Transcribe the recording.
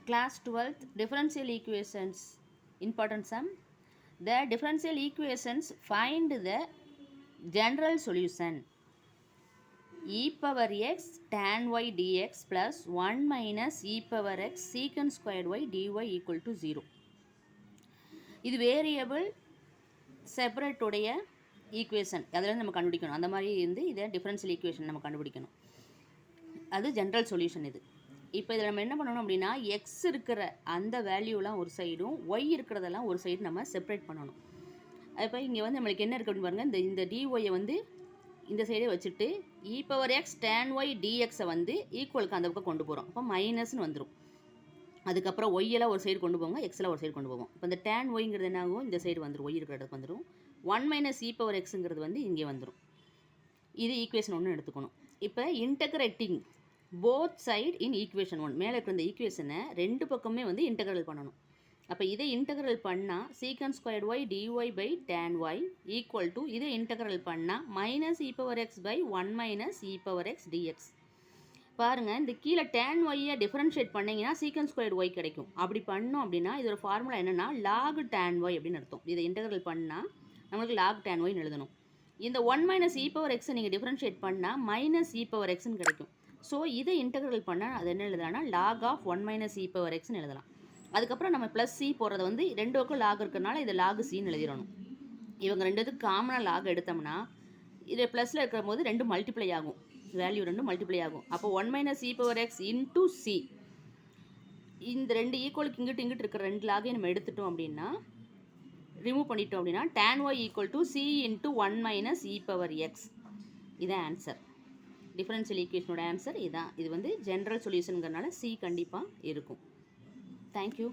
Class 12th differential equations important sum. The differential equations find the general solution e power x tan y dx plus 1 minus e power x secant squared y dy equal to 0. இது variable separate உடைய equation அதில் நம்ம கண்டுபிடிக்கணும். அந்த மாதிரி இதை differential equation நம்ம கண்டுபிடிக்கணும். அது ஜென்ரல் சொல்யூஷன் இது. இப்போ இதில் நம்ம என்ன பண்ணணும் அப்படின்னா எக்ஸ் இருக்கிற அந்த வேல்யூலாம் ஒரு சைடும் ஒய் இருக்கிறதெல்லாம் ஒரு சைடு நம்ம செப்பரேட் பண்ணணும். இப்போ இங்கே நம்மளுக்கு என்ன இருக்குது அப்படின்னு பாருங்கள், இந்த டிஒயை இந்த சைடே வச்சுட்டு இ பவர் எக்ஸ் டேன் ஒய் டிஎக்ஸை ஈக்குவலுக்கு அந்த பக்கம் கொண்டு போகிறோம். அப்போ மைனஸ்னு வந்துடும். அதுக்கப்புறம் ஒய்யெல்லாம் ஒரு சைடு கொண்டு போங்க, எக்ஸெல்லாம் ஒரு சைடு கொண்டு போவோம். இப்போ இந்த டேன் ஒய்ங்கிறது என்ன ஆகும், இந்த சைடு வந்துடும், ஒய் இருக்கிற இடத்துக்கு வந்துடும். 1 மைனஸ் இ பவர் எக்ஸுங்கிறது இங்கே வந்துடும். இது ஈக்குவேஷன் 1 எடுத்துக்கணும். இப்போ இன்டகிரேட்டிங் போத் சைடு இன் ஈக்குவேஷன் 1 மேலே இருக்கிற இந்த ஈக்குவேஷனை ரெண்டு பக்கமே இன்டகிரல் பண்ணணும். அப்போ இதை இன்டகிரல் பண்ணால் secant squared y dy by tan y equal to இதை இன்டகிரல் பண்ணால் minus e power x by 1 minus e power x dx. பாருங்கள், இந்த கீழே டேன் ஒய்யை டிஃபரன்ஷியேட் பண்ணிங்கன்னா சீக்கன் ஸ்கொயர்ட் ஒய் கிடைக்கும். அப்படி பண்ணோம் அப்படின்னா இதோட ஃபார்முலா என்னென்னா லாக் டேன் ஒய் அப்படின்னு அர்த்தம். இதை இன்டகிரல் பண்ணால் நம்மளுக்கு லாக் டேன் ஒய்னு எழுதணும். இந்த 1 மைனஸ் இ பவர் எக்ஸை நீங்கள் டிஃபரன்ஷியேட் பண்ணால் மைனஸ் இ பவர் எக்ஸ்ன்னு கிடைக்கும். ஸோ இதை இன்டகிரல் பண்ணால் அது என்ன எழுதலாம்னா log of 1 minus e power எக்ஸ்ன்னு எழுதலாம். அதுக்கப்புறம் நம்ம ப்ளஸ் சி போடுறது ரெண்டு பக்கம் லாக் இருக்கிறனால இதை லாக் சின்னு எழுதிடணும். இவங்க ரெண்டுத்துக்கு காமனாக லாக் எடுத்தோம்னா இது ப்ளஸில் இருக்கிற போது ரெண்டு மல்டிப்ளை ஆகும், வேல்யூ ரெண்டும் மல்டிப்ளை ஆகும். அப்போ 1 minus e power X into C, இந்த ரெண்டு ஈக்குவலுக்கு இங்கிட்டு இருக்கிற ரெண்டு லாகையும் நம்ம எடுத்துட்டோம் அப்படின்னா ரிமூவ் பண்ணிட்டோம் அப்படின்னா tan y equal to C into 1 minus e power X. இதான் ஆன்சர். டிஃபரன்ஷியல் ஈக்குவேஷனோட ஆன்சர் இதான். இது ஜென்ரல் சொல்யூஷனுங்கிறனால சி கண்டிப்பாக இருக்கும். தேங்க்யூ.